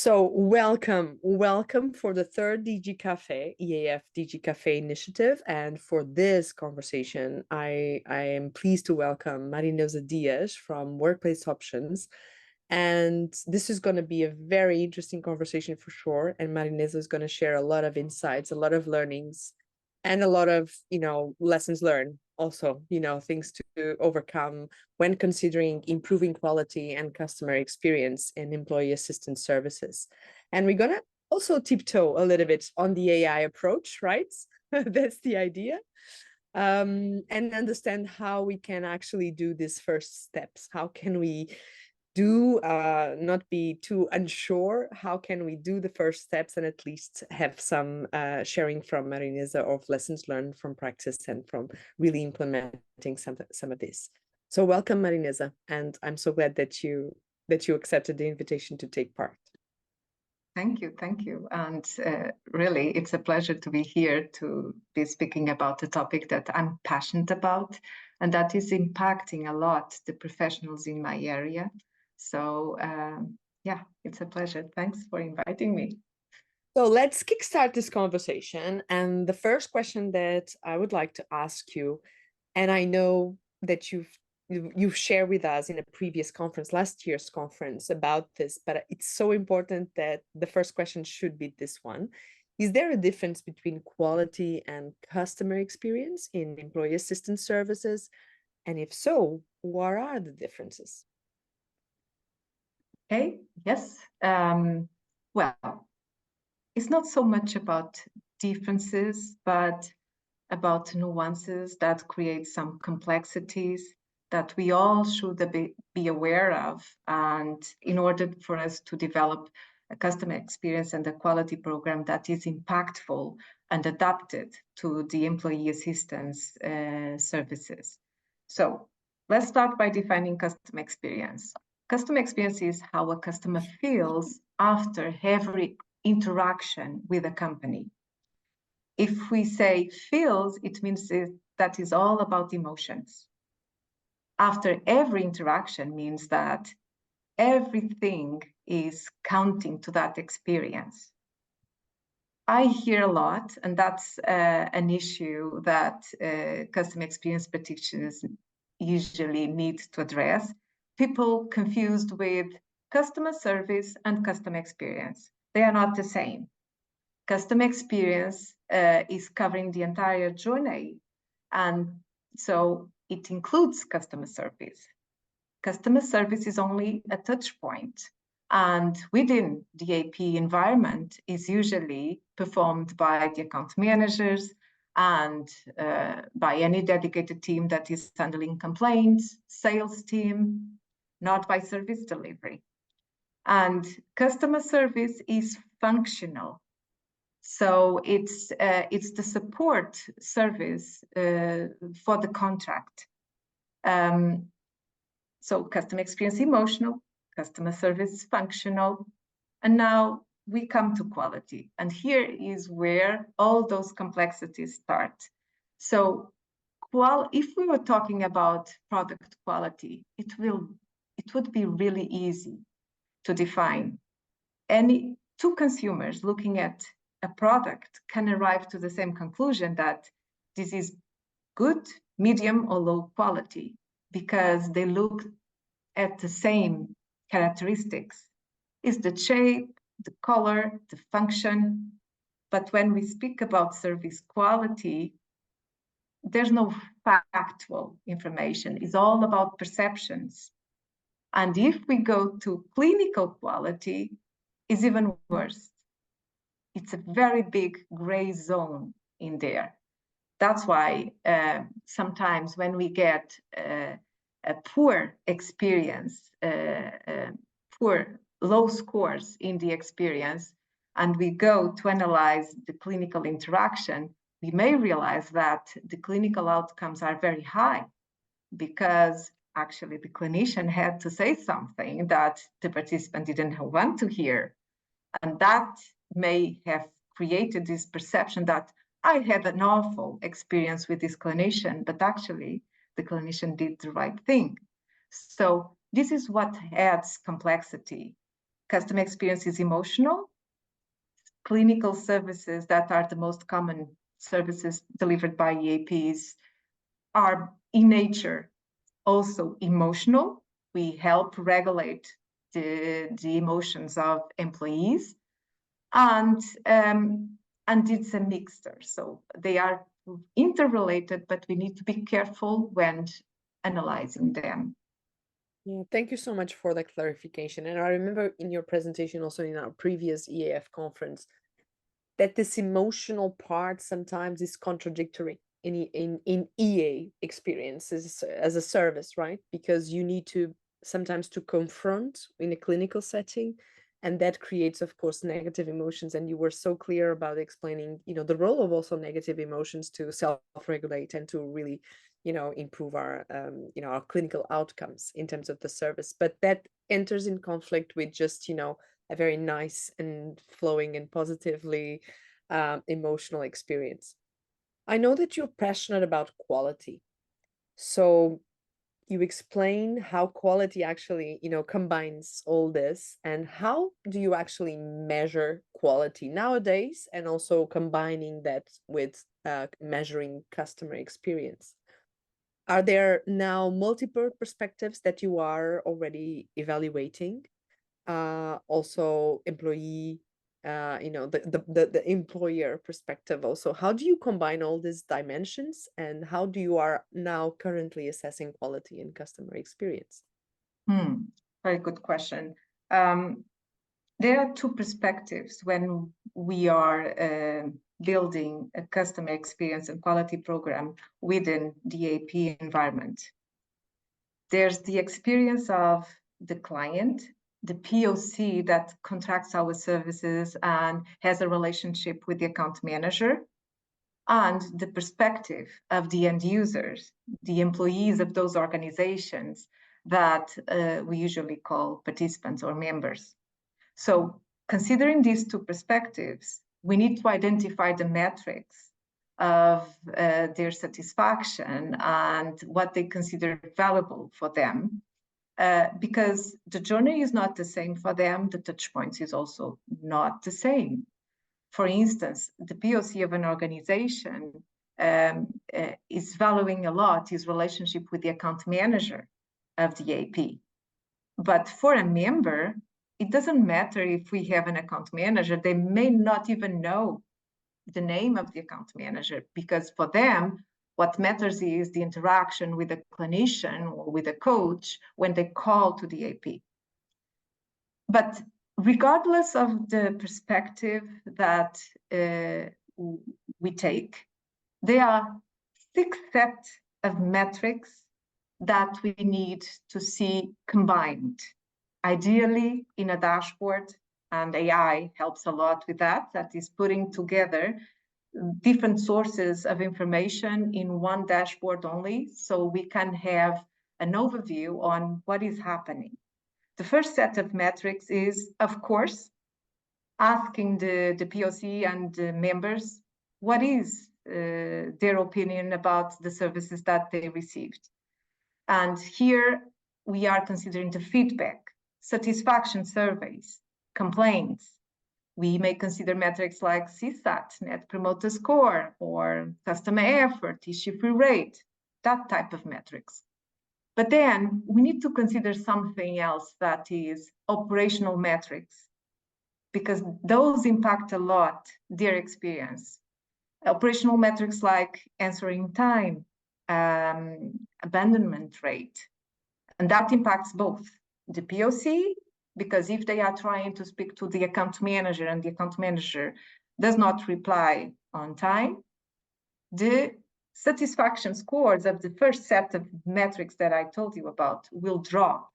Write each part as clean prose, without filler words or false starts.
So welcome for the third DigiCafé, EAEF DigiCafé initiative. And for this conversation, I am pleased to welcome Marineuza Dias from Workplace Options. And this is going to be a very interesting conversation for sure. And Marineuza is going to share a lot of insights, a lot of learnings, and a lot of, lessons learned. Also, things to overcome when considering improving quality and customer experience in employee assistance services. And we're going to also tiptoe a little bit on the AI approach, right? That's the idea. And understand how we can actually do these first steps. How can we not be too unsure? How can we do the first steps and at least have some sharing from Marineuza of lessons learned from practice and from really implementing some of this. So welcome, Marineuza, and I'm so glad that you accepted the invitation to take part. Thank you. And really, it's a pleasure to be here to be speaking about a topic that I'm passionate about and that is impacting a lot the professionals in my area. So yeah, it's a pleasure. Thanks for inviting me. So let's kickstart this conversation. And the first question that I would like to ask you, and I know that you've shared with us in a previous conference, last year's conference, about this, but it's so important that the first question should be this one. Is there a difference between quality and customer experience in employee assistance services? And if so, what are the differences? Okay, yes. Well, it's not so much about differences, but about nuances that create some complexities that we all should be aware of. And in order for us to develop a customer experience and a quality program that is impactful and adapted to the employee assistance services. So let's start by defining customer experience. Customer experience is how a customer feels after every interaction with a company. If we say feels, it means that is all about emotions. After every interaction means that everything is counting to that experience. I hear a lot, and that's an issue that customer experience practitioners usually need to address. People confused with customer service and customer experience. They are not the same. Customer experience is covering the entire journey, and so it includes customer service. Customer service is only a touch point, and within the AP environment is usually performed by the account managers and by any dedicated team that is handling complaints, sales team, not by service delivery. And customer service is functional. So it's the support service for the contract. So customer experience emotional, customer service functional, and now we come to quality. And here is where all those complexities start. So if we were talking about product quality, it would be really easy to define. Any two consumers looking at a product can arrive to the same conclusion that this is good, medium, or low quality because they look at the same characteristics. It's the shape, the color, the function. But when we speak about service quality, there's no factual information. It's all about perceptions. And if we go to clinical quality, it's even worse. It's a very big gray zone in there. That's why sometimes when we get a poor experience, poor low scores in the experience, and we go to analyze the clinical interaction, we may realize that the clinical outcomes are very high because actually the clinician had to say something that the participant didn't want to hear. And that may have created this perception that I had an awful experience with this clinician, but actually the clinician did the right thing. So this is what adds complexity. customer experience is emotional. Clinical services that are the most common services delivered by EAPs are in nature also emotional. We help regulate the emotions of employees, and it's a mixture. So they are interrelated, but we need to be careful when analyzing them. Yeah, thank you so much for the clarification. And I remember in your presentation, also in our previous EAF conference, that this emotional part sometimes is contradictory in EA experiences as a service, right? Because you need to sometimes to confront in a clinical setting, and that creates, of course, negative emotions. And you were so clear about explaining, the role of also negative emotions to self-regulate and to really, improve our, our clinical outcomes in terms of the service. But that enters in conflict with just, a very nice and flowing and positively emotional experience. I know that you're passionate about quality. So you explain how quality actually, combines all this, and how do you actually measure quality nowadays, and also combining that with measuring customer experience. Are there now multiple perspectives that you are already evaluating? Also employee, the employer perspective also. How do you combine all these dimensions, and how do you are now currently assessing quality and customer experience? Very good question. There are two perspectives when we are building a customer experience and quality program within the AP environment. There's the experience of the client, the POC that contracts our services and has a relationship with the account manager, and the perspective of the end users, the employees of those organizations that we usually call participants or members. So considering these two perspectives, we need to identify the metrics of their satisfaction and what they consider valuable for them, because the journey is not the same for them, the touch points is also not the same. For instance, the POC of an organization is valuing a lot his relationship with the account manager of the AP. But for a member, it doesn't matter if we have an account manager. They may not even know the name of the account manager, because for them, what matters is the interaction with a clinician or with a coach when they call to the AP. But regardless of the perspective that we take, there are 6 sets of metrics that we need to see combined, ideally in a dashboard, and AI helps a lot with that. That is putting together different sources of information in one dashboard only, so we can have an overview on what is happening. The first set of metrics is, of course, asking the POC and the members what is their opinion about the services that they received. And here we are considering the feedback, satisfaction surveys, complaints. We may consider metrics like CSAT, Net Promoter Score, or customer effort, issue-free rate, that type of metrics. But then we need to consider something else, that is operational metrics, because those impact a lot their experience. Operational metrics like answering time, abandonment rate, and that impacts both the POC, because if they are trying to speak to the account manager and the account manager does not reply on time, the satisfaction scores of the first set of metrics that I told you about will drop.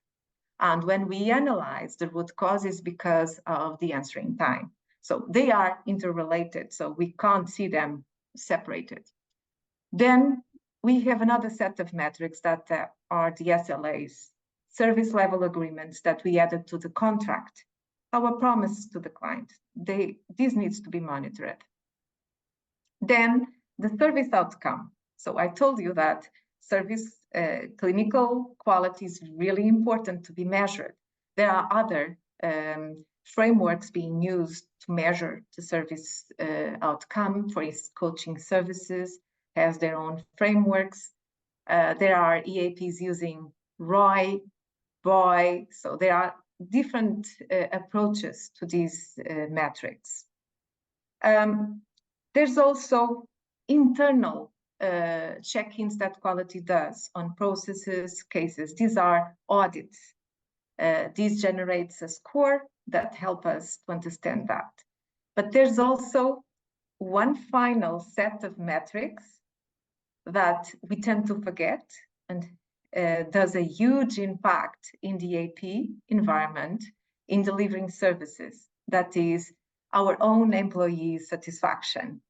And when we analyze, the root cause is because of the answering time. So they are interrelated, so we can't see them separated. Then we have another set of metrics that are the SLAs, service level agreements that we added to the contract, our promise to the client. This needs to be monitored. Then the service outcome. So I told you that service clinical quality is really important to be measured. There are other frameworks being used to measure the service outcome. For instance, coaching services has their own frameworks. There are EAPs using ROI, BOI, so there are different approaches to these metrics. There's also internal check-ins that quality does on processes, cases. These are audits. This generates a score that help us to understand that. But there's also one final set of metrics that we tend to forget and does a huge impact in the AP environment in delivering services. That is our own employee satisfaction.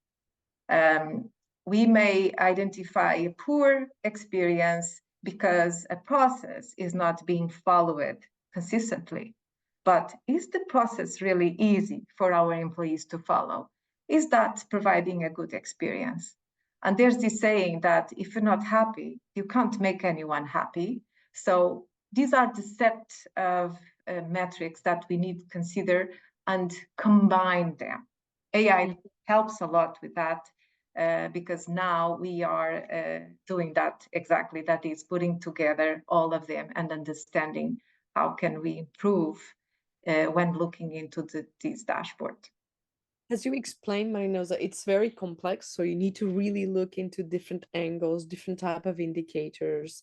We may identify a poor experience because a process is not being followed consistently. But is the process really easy for our employees to follow? Is that providing a good experience? And there's this saying that if you're not happy, you can't make anyone happy. So these are the set of metrics that we need to consider and combine them. AI helps a lot with that because now we are doing that exactly, that is putting together all of them and understanding how can we improve when looking into this dashboard. As you explained, Marineuza, it's very complex. So you need to really look into different angles, different type of indicators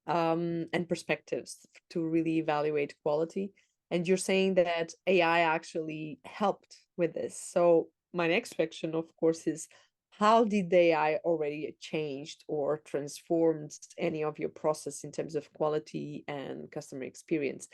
and perspectives to really evaluate quality. And you're saying that AI actually helped with this. So my next question, of course, is how did the AI already changed or transformed any of your process in terms of quality and customer experience?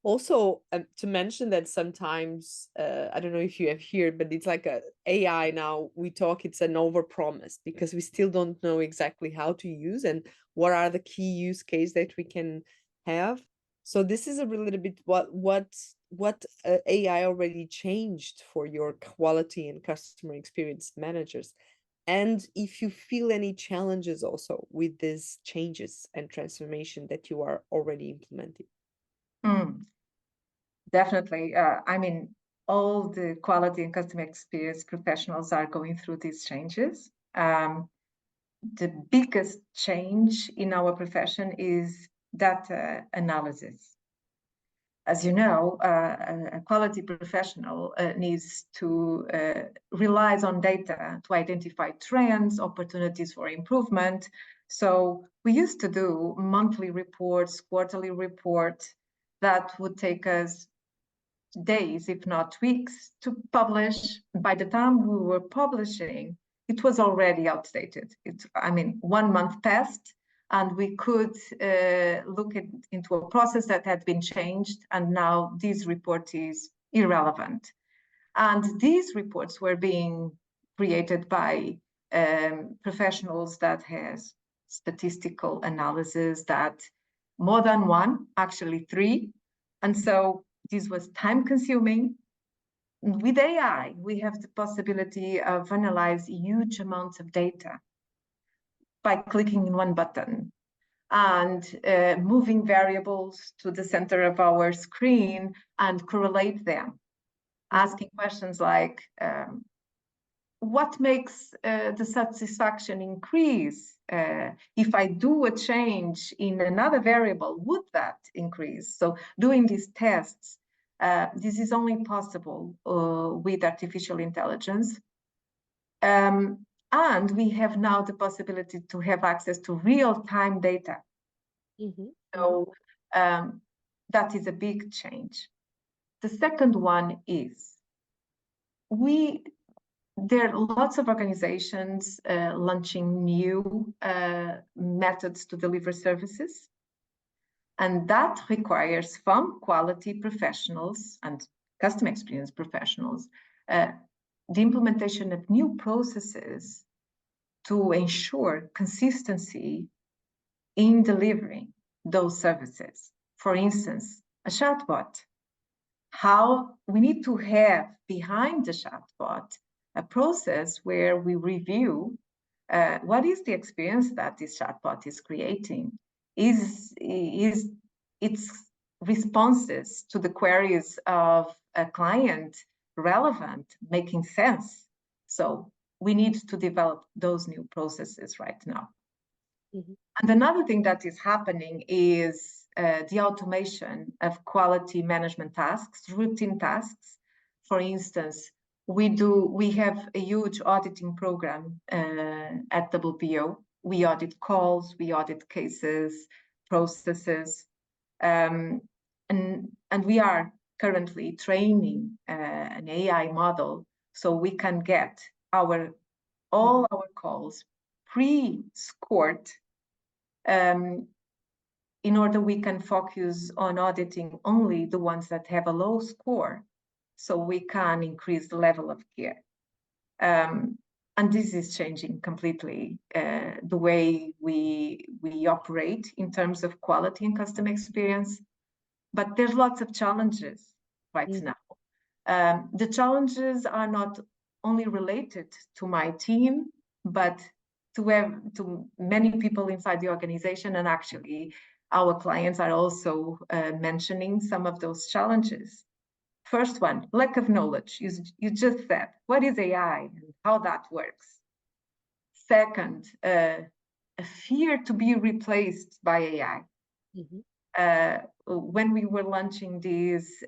Also, to mention that sometimes, I don't know if you have heard, but it's like a AI now, we talk, it's an overpromise because we still don't know exactly how to use and what are the key use case that we can have. So this is a little bit what AI already changed for your quality and customer experience managers. And if you feel any challenges also with these changes and transformation that you are already implementing. Definitely. I mean, all the quality and customer experience professionals are going through these changes. The biggest change in our profession is data analysis. As you know, a quality professional needs to relies on data to identify trends, opportunities for improvement. So we used to do monthly reports, quarterly reports that would take us days, if not weeks, to publish. By the time we were publishing, it was already outdated. I mean, 1 month passed, and we could look into a process that had been changed, and now this report is irrelevant. And these reports were being created by professionals that has statistical analysis, that more than one, actually 3. And so this was time consuming. With AI, we have the possibility of analyze huge amounts of data by clicking in one button and moving variables to the center of our screen and correlate them, asking questions like, what makes the satisfaction increase? If I do a change in another variable, would that increase? So doing these tests, this is only possible with artificial intelligence. And we have now the possibility to have access to real-time data. So that is a big change. The second one is there are lots of organizations launching new methods to deliver services. And that requires from quality professionals and customer experience professionals, the implementation of new processes to ensure consistency in delivering those services. For instance, a chatbot. How we need to have behind the chatbot a process where we review what is the experience that this chatbot is creating. Is it's responses to the queries of a client relevant, making sense. So we need to develop those new processes right now. Mm-hmm. And another thing that is happening is the automation of quality management tasks, routine tasks. For instance, we have a huge auditing program at WPO. We audit calls, we audit cases, processes, and we are currently training an AI model so we can get all our calls pre-scored in order we can focus on auditing only the ones that have a low score, so we can increase the level of care. And this is changing completely the way we operate in terms of quality and customer experience. But there's lots of challenges right now. The challenges are not only related to my team, but to many people inside the organization, and actually our clients are also mentioning some of those challenges. First one, lack of knowledge. You just said, what is AI and how that works? Second, a fear to be replaced by AI. When we were launching this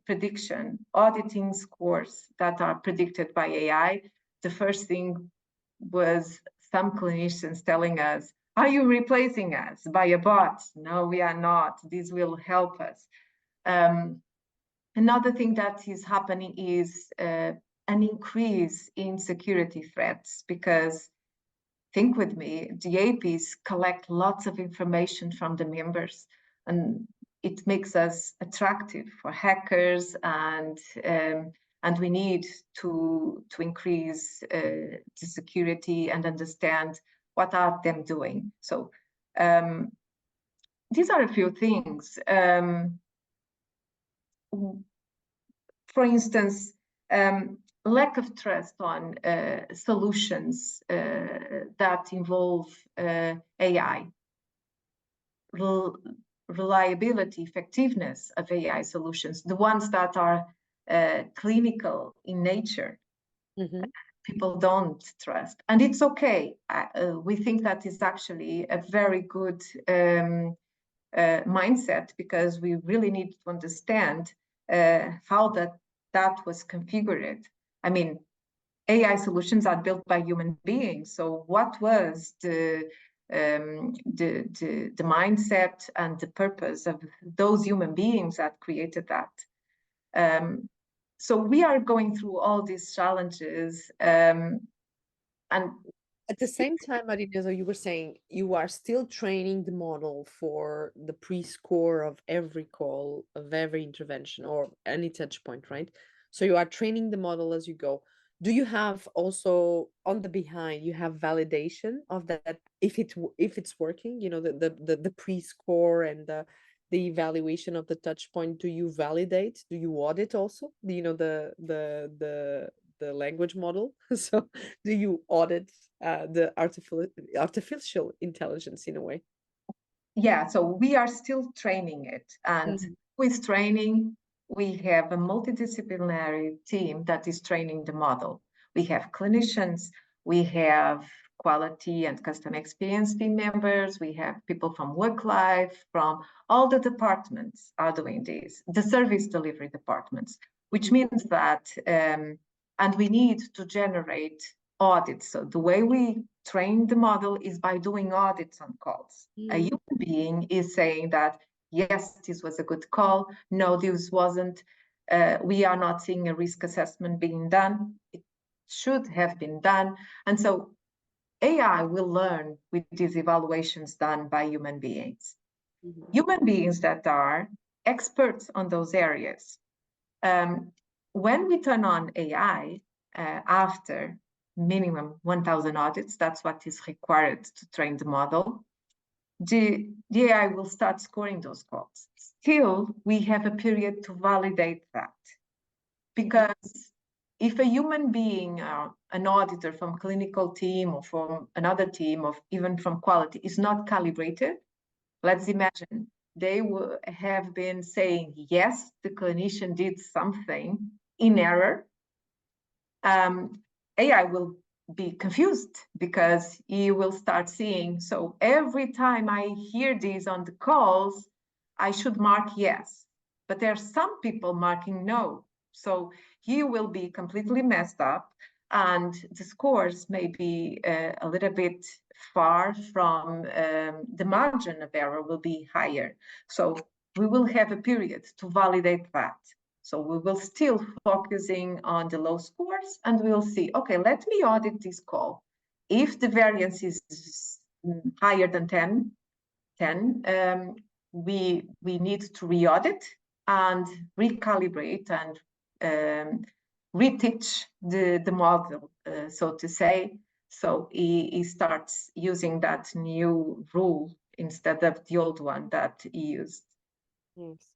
prediction, auditing scores that are predicted by AI, the first thing was some clinicians telling us, are you replacing us by a bot? No, we are not. This will help us. Another thing that is happening is an increase in security threats, because think with me, the APs collect lots of information from the members, and it makes us attractive for hackers, and we need to increase the security and understand what are them doing. So these are a few things. For instance, lack of trust on solutions that involve AI, reliability, effectiveness of AI solutions, the ones that are clinical in nature. People don't trust, and it's okay. We think that is actually a very good mindset, because we really need to understand how that was configured. I mean, AI solutions are built by human beings. So what was the mindset and the purpose of those human beings that created that? So we are going through all these challenges. And at the same time, Marineuza, you were saying you are still training the model for the pre-score of every call, of every intervention, or any touch point, right? So you are training the model as you go. Do you have also on the behind, you have validation of that if it's working, you know, the pre-score and the evaluation of the touch point? Do you validate? Do you audit also? You know, the language model. So do you audit the artificial intelligence in a way? Yeah, so we are still training it, and with training we have a multidisciplinary team that is training the model. We have clinicians, we have quality and customer experience team members, we have people from work life, from all the departments are doing this, the service delivery departments, which means that and we need to generate audits. So the way we train the model is by doing audits on calls. A human being is saying that, yes, this was a good call. No, this wasn't. We are not seeing a risk assessment being done. It should have been done. And so AI will learn with these evaluations done by human beings. Human beings that are experts on those areas. When we turn on AI after minimum 1,000 audits, that's what is required to train the model, the AI will start scoring those calls. Still, we have a period to validate that. Because if a human being, an auditor from clinical team or from another team, or even from quality, is not calibrated, let's imagine they have been saying, yes, the clinician did something in error, AI will be confused because he will start seeing, so every time I hear these on the calls, I should mark yes. But there are some people marking no. So he will be completely messed up, and the scores may be a little bit far from the margin of error will be higher. So we will have a period to validate that. So we will still focusing on the low scores, and we'll see, okay, let me audit this call. If the variance is higher than 10, we need to re-audit and recalibrate and reteach the model, so to say. So he starts using that new rule instead of the old one that he used. Yes.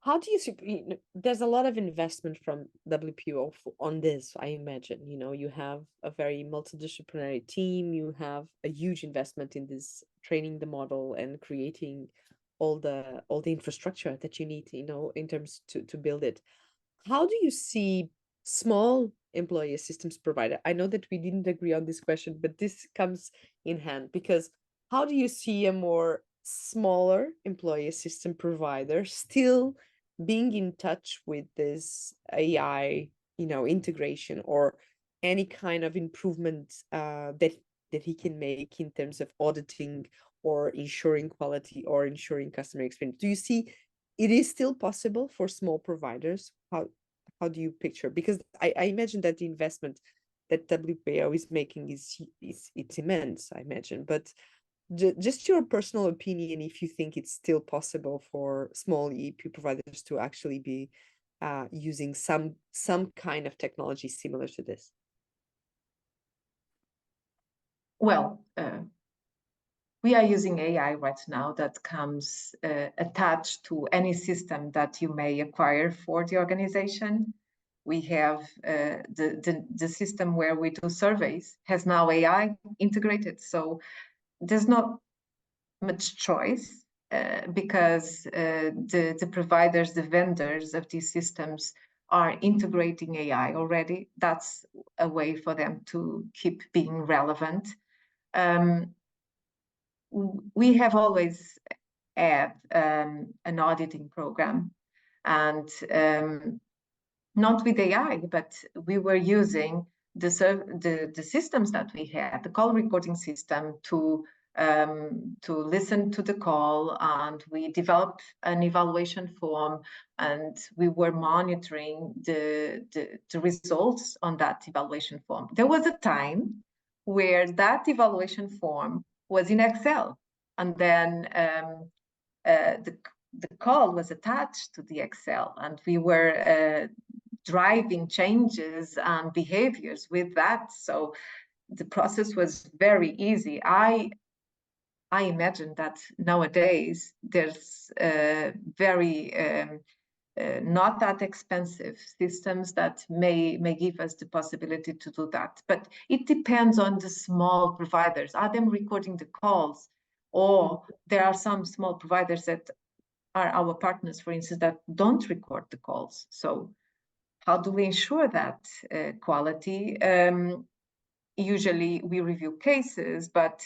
How do you see, there's a lot of investment from WPO on this, I imagine. You have a very multidisciplinary team, you have a huge investment in this training the model and creating all the infrastructure that you need, in terms to build it. How do you see small employee systems provider? I know that we didn't agree on this question, but this comes in hand because how do you see a more smaller employee system provider still being in touch with this AI, integration or any kind of improvement that he can make in terms of auditing or ensuring quality or ensuring customer experience? Do you see it is still possible for small providers? How do you picture? Because I imagine that the investment that WPO is making is it's immense, I imagine. But just your personal opinion, if you think it's still possible for small EAP providers to actually be using some kind of technology similar to this. Well, we are using AI right now that comes attached to any system that you may acquire for the organization. We have the system where we do surveys has now AI integrated. So there's not much choice because the providers, the vendors of these systems are integrating AI already. That's a way for them to keep being relevant. We have always had an auditing program, and not with AI, but we were using the systems that we had, the call recording system, to listen to the call, and we developed an evaluation form, and we were monitoring the results on that evaluation form. There was a time where that evaluation form was in Excel, and then the call was attached to the Excel, and we were driving changes and behaviors with that. So the process was very easy. I imagine that nowadays there's very not that expensive systems that may give us the possibility to do that. But it depends on the small providers. Are them recording the calls? Or there are some small providers that are our partners, for instance, that don't record the calls. So how do we ensure that quality? Usually we review cases, but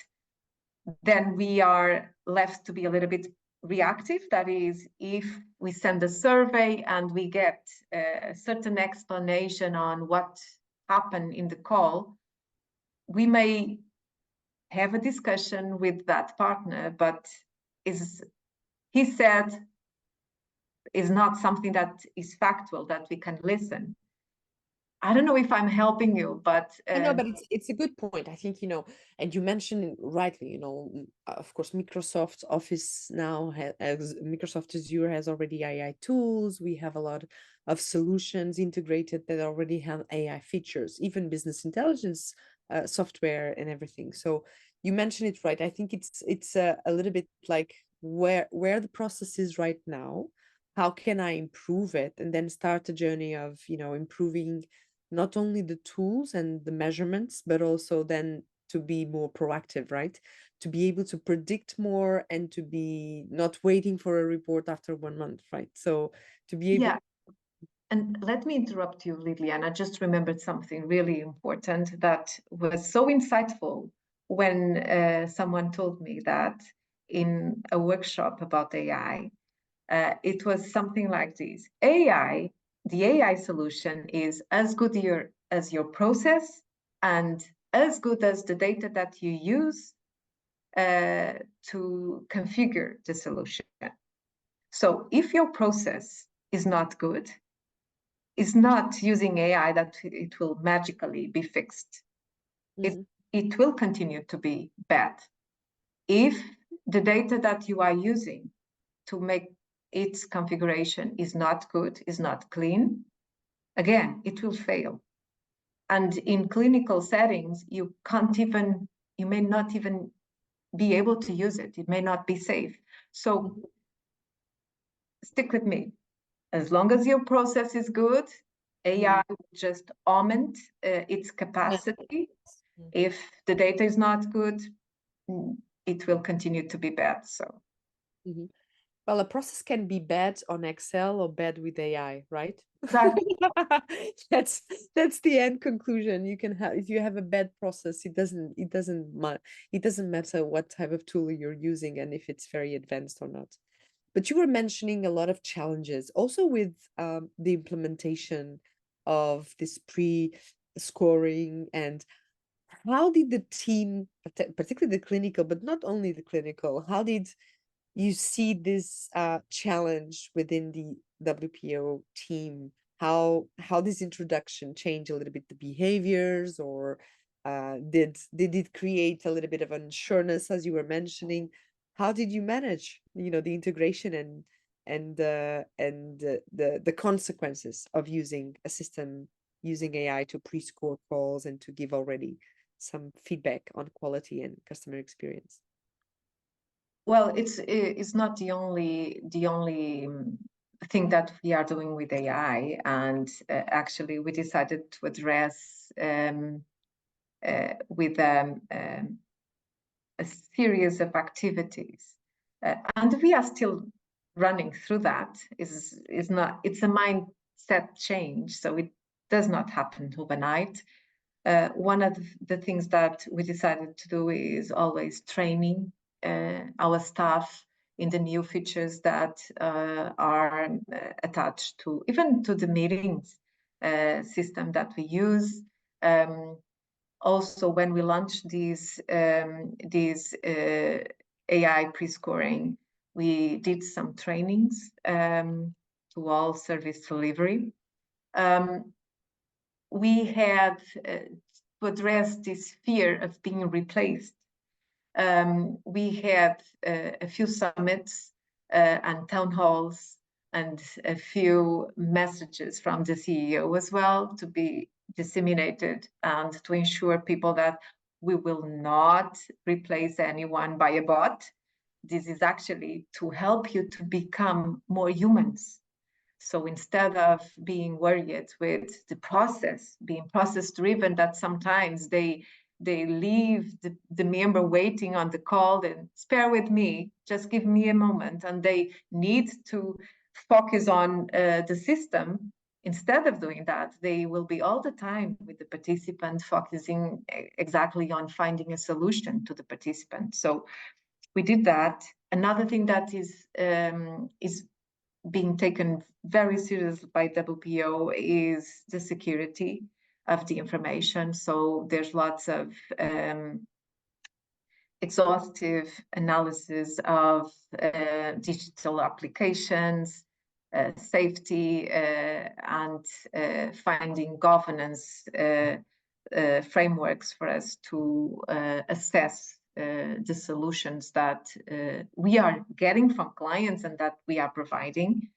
then we are left to be a little bit reactive. That is, if we send a survey and we get a certain explanation on what happened in the call, we may have a discussion with that partner, but he said is not something that is factual that we can listen. I don't know if I'm helping you, but No, but it's a good point. I think, and you mentioned rightly, of course, Microsoft Office now has Microsoft Azure has already AI tools. We have a lot of solutions integrated that already have AI features, even business intelligence software and everything. So you mentioned it right. I think it's a little bit like where the process is right now. How can I improve it, and then start a journey of improving not only the tools and the measurements, but also then to be more proactive, right? To be able to predict more and to be not waiting for a report after 1 month, right? So to be able. Yeah. And let me interrupt you, Lilian. I just remembered something really important that was so insightful when someone told me that in a workshop about AI. It was something like this. The AI solution is as good as your process and as good as the data that you use to configure the solution. So if your process is not good, it's not using AI that it will magically be fixed. Mhm. It will continue to be bad. If the data that you are using to make its configuration is not good, is not clean, again, it will fail. And in clinical settings, you may not even be able to use it. It may not be safe. So stick with me. As long as your process is good, AI will just augment its capacity. If the data is not good, it will continue to be bad. So. Mhm. Well, a process can be bad on Excel or bad with AI, right? Exactly. That's the end conclusion. You can have, if you have a bad process, it doesn't matter what type of tool you're using and if it's very advanced or not. But you were mentioning a lot of challenges also with the implementation of this pre-scoring, and how did the team, particularly the clinical, but not only the clinical, how did you see this challenge within the WPO team? How this introduction change a little bit the behaviors, or did it create a little bit of unsureness, as you were mentioning? How did you manage, the integration and the consequences of using a system, using AI to pre-score calls and to give already some feedback on quality and customer experience? Well, it's not the only thing that we are doing with AI, and actually we decided to address with a series of activities, and we are still running through that. Is not It's a mindset change, so it does not happen overnight. One of the things that we decided to do is always training our staff in the new features that are attached to even to the meetings system that we use. Also, when we launched these AI pre-scoring, we did some trainings to all service delivery. We had to address this fear of being replaced. We had a few summits and town halls and a few messages from the CEO as well to be disseminated and to ensure people that we will not replace anyone by a bot. This is actually to help you to become more humans. So instead of being worried with the process, being process driven, that sometimes they leave the member waiting on the call and spare with me, just give me a moment, and they need to focus on the system. Instead of doing that, they will be all the time with the participant, focusing exactly on finding a solution to the participant. So we did that. Another thing that is being taken very seriously by WPO is the security of the information. So there's lots of exhaustive analysis of digital applications, safety, and finding governance frameworks for us to assess the solutions that we are getting from clients and that we are providing.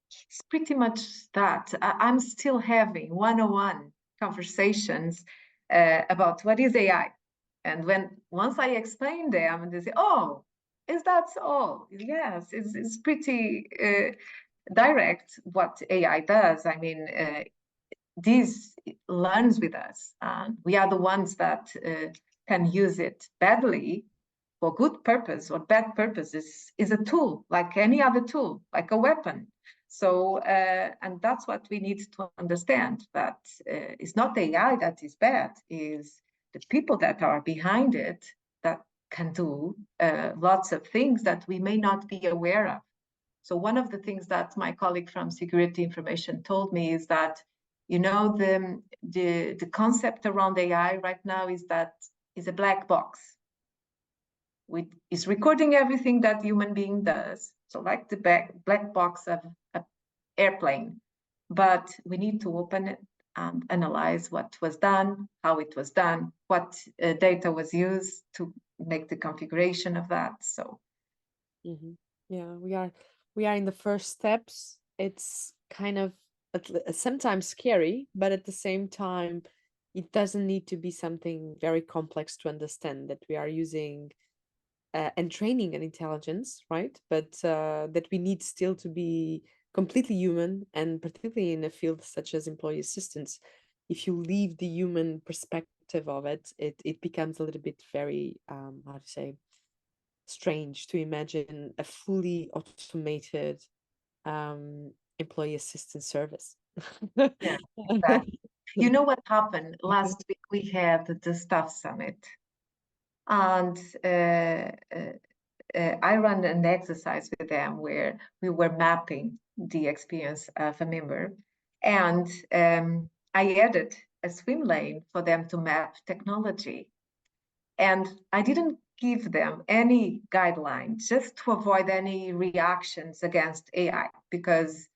It's pretty much that. I'm still having one-on-one conversations about what is AI. And once I explain them, they say, "Oh, is that all?" Yes, it's pretty direct what AI does. I mean, this learns with us. We are the ones that can use it badly for good purpose or bad purpose is a tool, like any other tool, like a weapon. So, and that's what we need to understand, that it's not AI that is bad, is the people that are behind it that can do lots of things that we may not be aware of. So one of the things that my colleague from Security Information told me is that, you know, the concept around AI right now is that is a black box. Is recording everything that human being does. So like the black box of an airplane, but we need to open it and analyze what was done, how it was done, what data was used to make the configuration of that. So, yeah, we are in the first steps. It's kind of sometimes scary, but at the same time, it doesn't need to be something very complex to understand that we are using and training an intelligence, right? But that we need still to be completely human, and particularly in a field such as employee assistance, if you leave the human perspective of it, it becomes a little bit very, how to say, strange to imagine a fully automated employee assistance service. yeah, exactly. You know what happened? Last week we had the staff summit, and I ran an exercise with them where we were mapping the experience of a member, and I added a swim lane for them to map technology. And I didn't give them any guidelines just to avoid any reactions against AI, because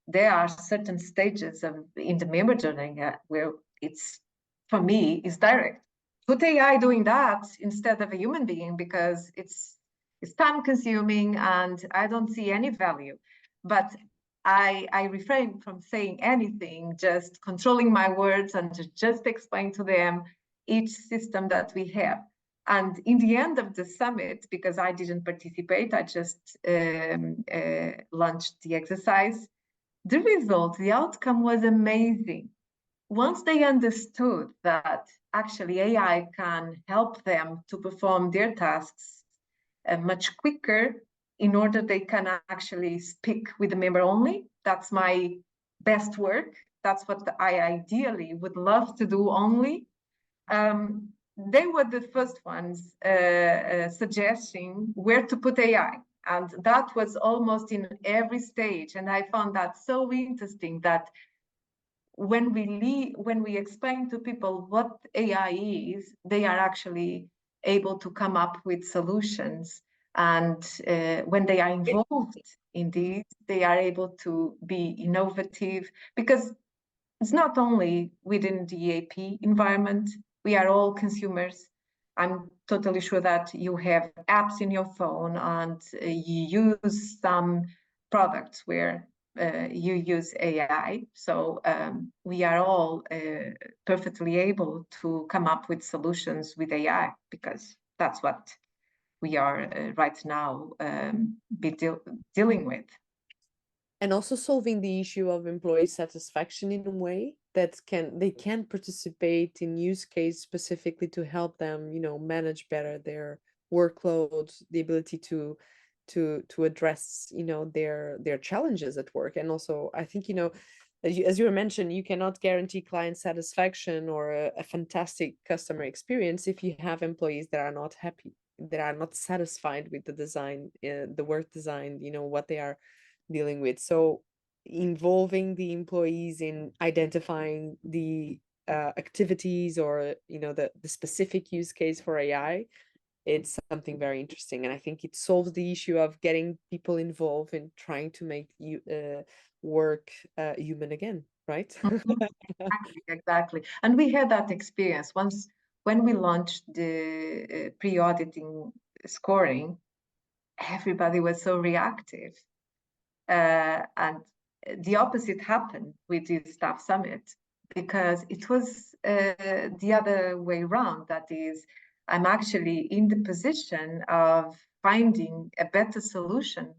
there are certain stages in the member journey where it's, for me, is direct. Put AI doing that instead of a human being, because it's time consuming and I don't see any value. But I refrain from saying anything, just controlling my words and just explain to them each system that we have. And in the end of the summit, because I didn't participate, I just launched the exercise. The result, the outcome was amazing. Once they understood that actually AI can help them to perform their tasks much quicker, in order they can actually speak with the member only. That's my best work. That's what I ideally would love to do only. They were the first ones suggesting where to put AI. And that was almost in every stage. And I found that so interesting that when we explain to people what AI is, they are actually able to come up with solutions. And when they are involved in these, they are able to be innovative, because it's not only within the EAP environment. We are all consumers. I'm totally sure that you have apps in your phone and you use some products where you use AI. So we are all perfectly able to come up with solutions with AI, because that's what we are right now dealing with. And also solving the issue of employee satisfaction in a way that they can participate in use case specifically to help them, manage better their workload, the ability to address, their challenges at work. And also, I think, as you mentioned, you cannot guarantee client satisfaction or a fantastic customer experience if you have employees that are not happy, that are not satisfied with the design, the work design, what they are dealing with. So involving the employees in identifying the activities or the specific use case for AI, it's something very interesting. And I think it solves the issue of getting people involved in trying to make you work human again, right? Exactly. And we had that experience once when we launched the pre-auditing scoring. Everybody was so reactive. And the opposite happened with the staff summit, because it was the other way around. That is, I'm actually in the position of finding a better solution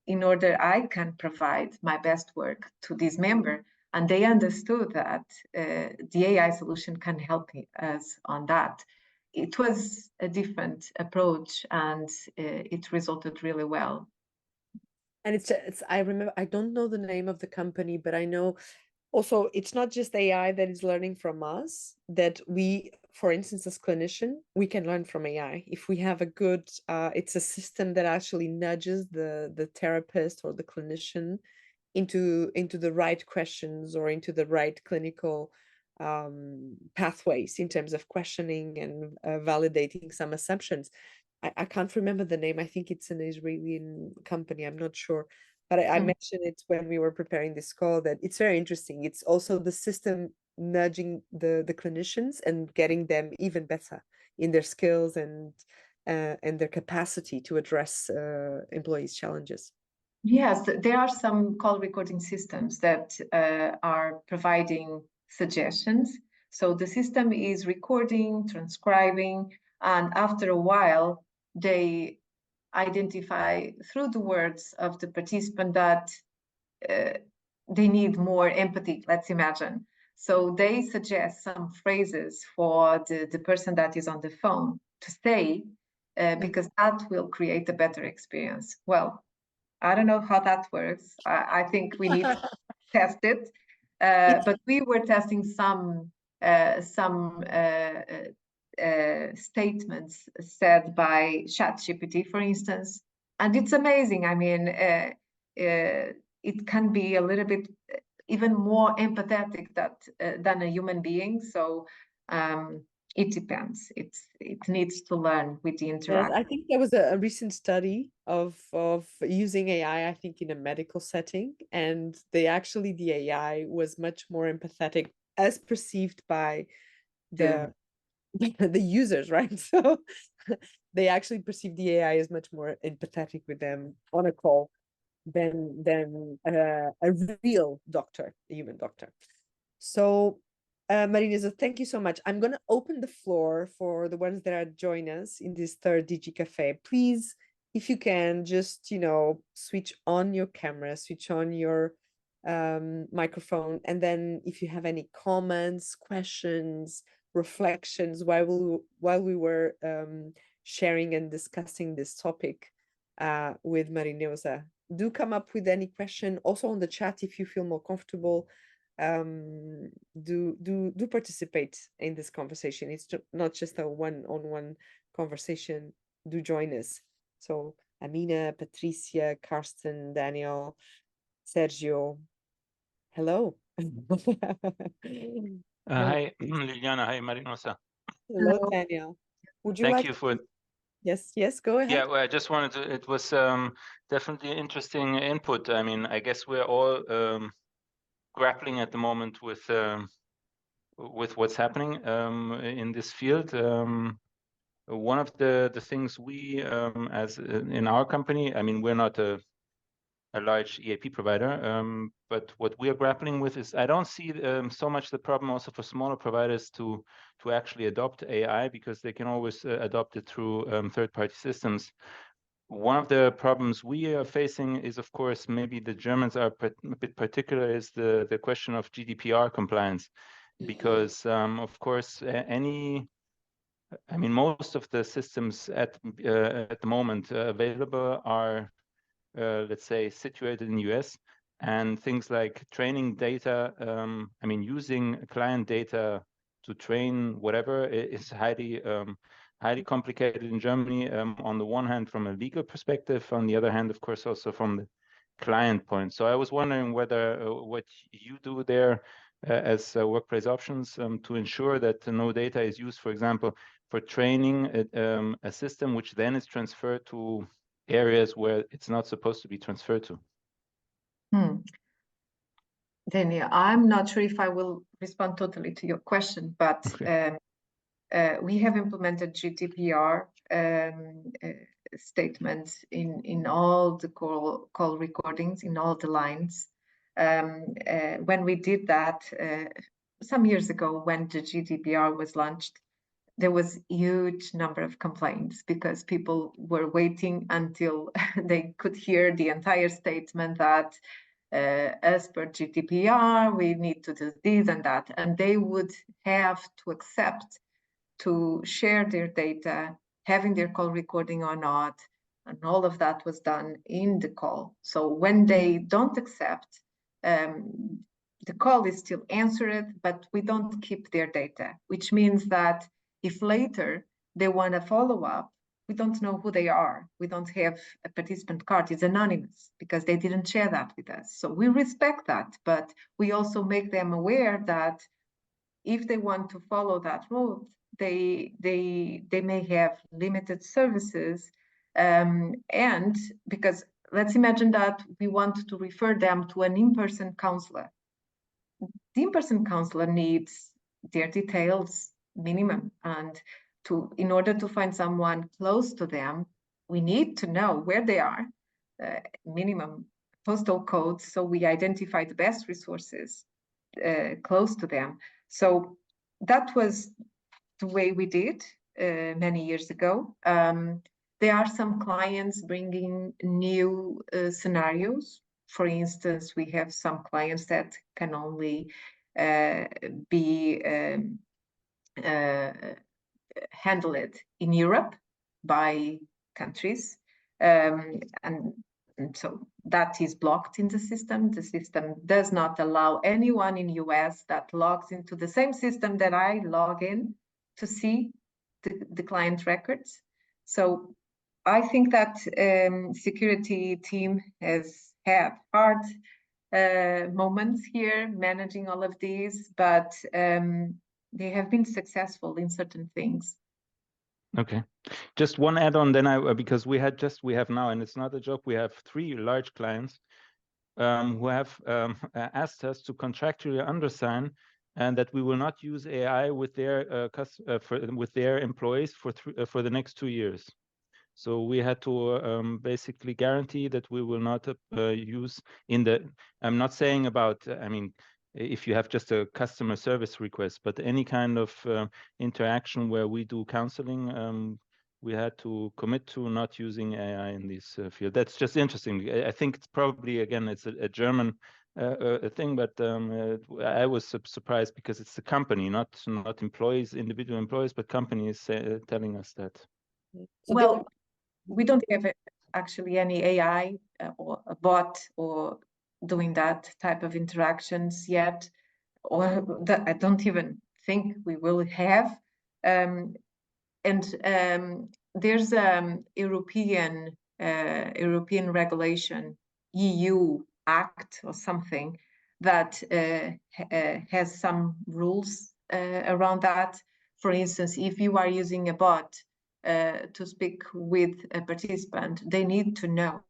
in order I can provide my best work to this member. And they understood that the AI solution can help us on that. It was a different approach, and it resulted really well. And I remember, I don't know the name of the company, but I know also it's not just AI that is learning from us, that we, for instance, as clinician, we can learn from AI. If we have a good, it's a system that actually nudges the therapist or the clinician into the right questions or into the right clinical pathways in terms of questioning and validating some assumptions. I can't remember the name. I think it's an Israeli company. I'm not sure. But I mentioned it when we were preparing this call, that it's very interesting. It's also the system nudging the clinicians and getting them even better in their skills and their capacity to address employees' challenges. Yes, there are some call recording systems that are providing suggestions. So the system is recording, transcribing, and after a while, they identify through the words of the participant that they need more empathy, let's imagine. So they suggest some phrases for the person that is on the phone to say, because that will create a better experience. Well, I don't know how that works. I think we need to test it. But we were testing some statements said by ChatGPT, for instance, and it's amazing. I mean, it can be a little bit even more empathetic than a human being. So it depends. It needs to learn with the Yes, interaction. I think there was a recent study of using AI, I think in a medical setting, and the AI was much more empathetic as perceived by the the users, right? So they actually perceive the AI as much more empathetic with them on a call than a real doctor, a human doctor. So, Marineuza, thank you so much. I'm going to open the floor for the ones that are joining us in this third DigiCafé. Please, if you can, just, switch on your camera, switch on your microphone. And then if you have any comments, questions, reflections while we were sharing and discussing this topic with Marineuza, do come up with any question. Also on the chat, if you feel more comfortable, do participate in this conversation. It's not just a one-on-one conversation. Do join us. So Amina, Patricia, Karsten, Daniel, Sergio, hello. Hi, Liliana. Hi, Marineuza. Hello, Daniel. Would you Thank like you to... for... Yes, go ahead. Yeah, well, I just wanted to... It was definitely interesting input. I mean, I guess we're all grappling at the moment with what's happening in this field. One of the things we, as in our company, I mean, we're not a large EAP provider, but what we are grappling with is I don't see so much the problem also for smaller providers to actually adopt AI, because they can always adopt it through third-party systems. One of the problems we are facing is, of course, maybe the Germans are a bit particular, is the question of GDPR compliance, because of course I mean, most of the systems at the moment available are let's say situated in the US, and things like training data, I mean, using client data to train whatever is highly complicated in Germany, on the one hand from a legal perspective, on the other hand, of course, also from the client point. So I was wondering whether what you do there as Workplace Options to ensure that no data is used, for example, for training a system which then is transferred to areas where it's not supposed to be transferred to. Daniel, I'm not sure if I will respond totally to your question, but Okay. We have implemented GDPR statements in all the call recordings, in all the lines. When we did that some years ago, when the GDPR was launched, there was a huge number of complaints because people were waiting until they could hear the entire statement that as per GDPR, we need to do this and that. And they would have to accept to share their data, having their call recording or not. And all of that was done in the call. So when they don't accept, the call is still answered, but we don't keep their data, which means that if later they want to follow up, we don't know who they are. We don't have a participant card. It's anonymous because they didn't share that with us. So we respect that, but we also make them aware that if they want to follow that route, they may have limited services. And because let's imagine that we want to refer them to an in-person counselor. The in-person counselor needs their details minimum, and in order to find someone close to them, we need to know where they are, minimum postal codes, so we identify the best resources close to them. So that was the way we did many years ago. There are some clients bringing new scenarios. For instance, we have some clients that can only be handled in Europe by countries. And so that is blocked in the system. The system does not allow anyone in US that logs into the same system that I log in to see the client records. So I think that security team has had hard moments here managing all of these, but they have been successful in certain things. Okay, just one add-on then, because we have now, and it's not a joke, we have 3 large clients who have asked us to contractually undersign and that we will not use AI with their with their employees for the next 2 years. So we had to basically guarantee that we will not use in the. I'm not saying about. I mean, if you have just a customer service request, but any kind of interaction where we do counseling, we had to commit to not using AI in this field. That's just interesting. I think it's probably, again, it's a German thing, but I was surprised because it's the company, not employees, individual employees, but companies telling us that. So well, we don't have actually any AI or a bot or doing that type of interactions yet, or that I don't even think we will have. And there's European regulation, EU Act or something that has some rules around that. For instance, if you are using a bot to speak with a participant, they need to know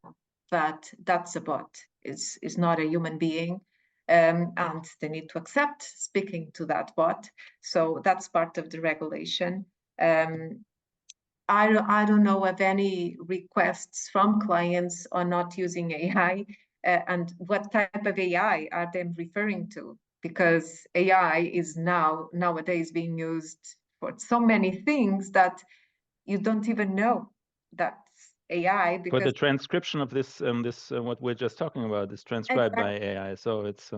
that that's a bot. It's not a human being, and they need to accept speaking to that bot. So that's part of the regulation. I don't know of any requests from clients on not using AI, and what type of AI are they referring to? Because AI is nowadays being used for so many things that you don't even know that's AI. Because for the transcription of this, what we're just talking about is transcribed by AI. So it's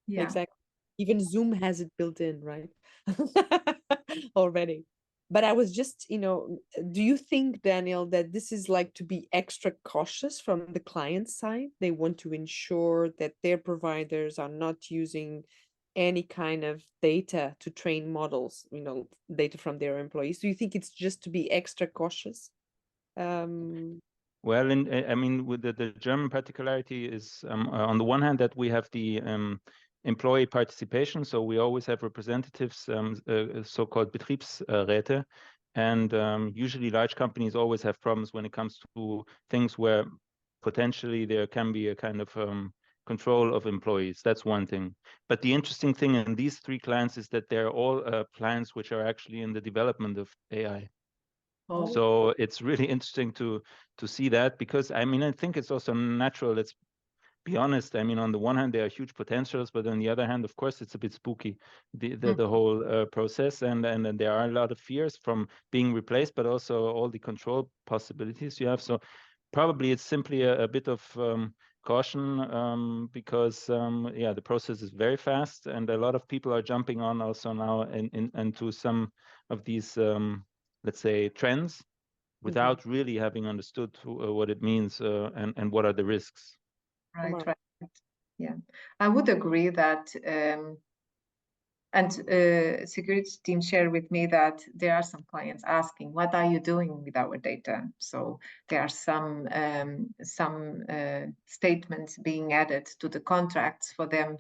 yeah, exactly. Even Zoom has it built in, right? Already. But I was just, do you think, Daniel, that this is like to be extra cautious from the client side? They want to ensure that their providers are not using any kind of data to train models, data from their employees. Do you think it's just to be extra cautious? Well, I mean, with the German particularity is on the one hand that we have the employee participation, so we always have representatives, so-called Betriebsräte, and usually large companies always have problems when it comes to things where potentially there can be a kind of control of employees. That's one thing. But the interesting thing in these 3 clients is that they're all clients which are actually in the development of AI. Oh. So it's really interesting to see that, because I mean, I think it's also natural. Let's be honest. I mean, on the one hand, there are huge potentials, but on the other hand, of course, it's a bit spooky, the whole process, and there are a lot of fears from being replaced, but also all the control possibilities you have. So probably it's simply a bit of caution, because yeah, the process is very fast, and a lot of people are jumping on also now into some of these let's say trends without really having understood what it means and what are the risks. Right. Yeah, I would agree that, and security team shared with me that there are some clients asking, what are you doing with our data? So there are some statements being added to the contracts for them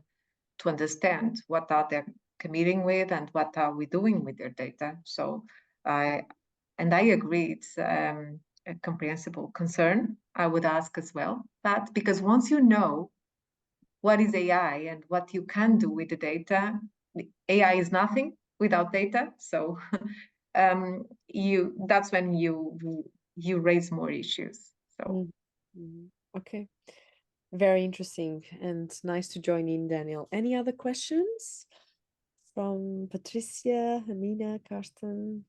to understand what are they committing with and what are we doing with their data. So I agree, it's a comprehensible concern. I would ask as well that, because once you know what is AI and what you can do with the data, AI is nothing without data. So that's when you raise more issues. So okay, very interesting and nice to join in, Daniel. Any other questions from Patricia, Amina, Karsten,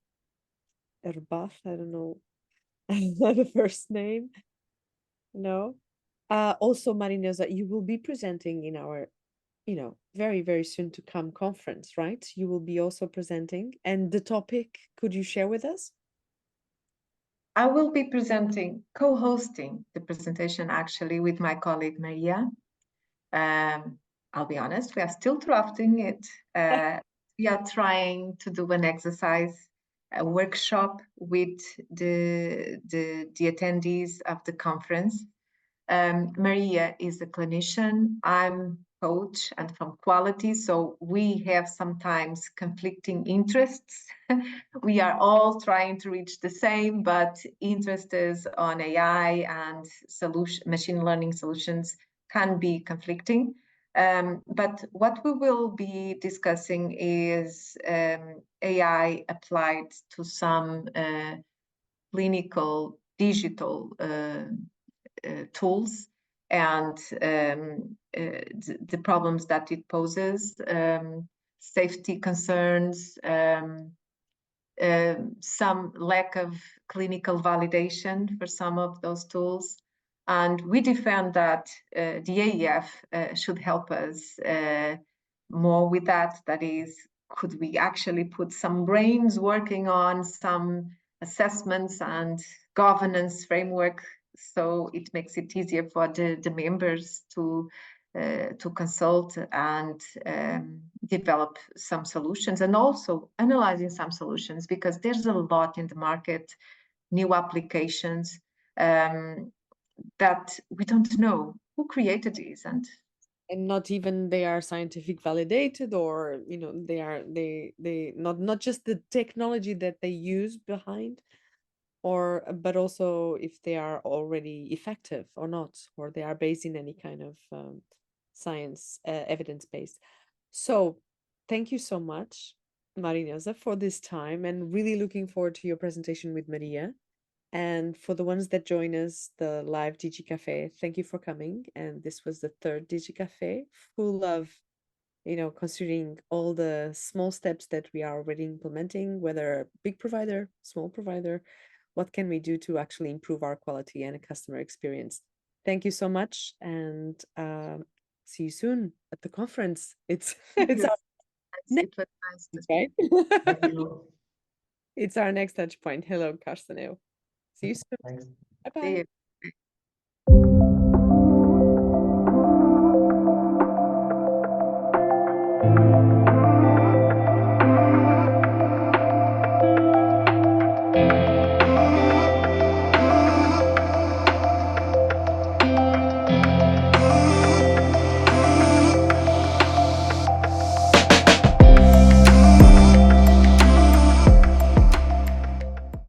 Erbath? I don't know the first name. No. Also, Marineuza, you will be presenting in our, very, very soon to come conference, right? You will be also presenting. And the topic, could you share with us? I will be co-hosting the presentation actually with my colleague Maria. I'll be honest, we are still drafting it. We are trying to do an exercise, a workshop with the attendees of the conference. Maria is a clinician, I'm coach and from quality, so we have sometimes conflicting interests. We are all trying to reach the same, but interests on AI and machine learning solutions can be conflicting. But what we will be discussing is AI applied to some clinical digital tools and the problems that it poses, safety concerns, some lack of clinical validation for some of those tools. And we defend that the EAEF should help us more with that. That is, could we actually put some brains working on some assessments and governance framework so it makes it easier for the members to consult and develop some solutions, and also analyzing some solutions, because there's a lot in the market, new applications that we don't know who created these, and not even they are scientific validated, or they not just the technology that they use behind, but also if they are already effective or not, or they are based in any kind of science, evidence-based. So thank you so much, Marineuza, for this time, and really looking forward to your presentation with Maria. And for the ones that join us, the live DigiCafé, thank you for coming. And this was the third DigiCafé, full of, considering all the small steps that we are already implementing, whether big provider, small provider, what can we do to actually improve our quality and customer experience? Thank you so much, and see you soon at the conference. It's it was nice. Right? Thank you. It's our next touch point. Hello, Karsten. See you soon. Thanks. Bye-bye.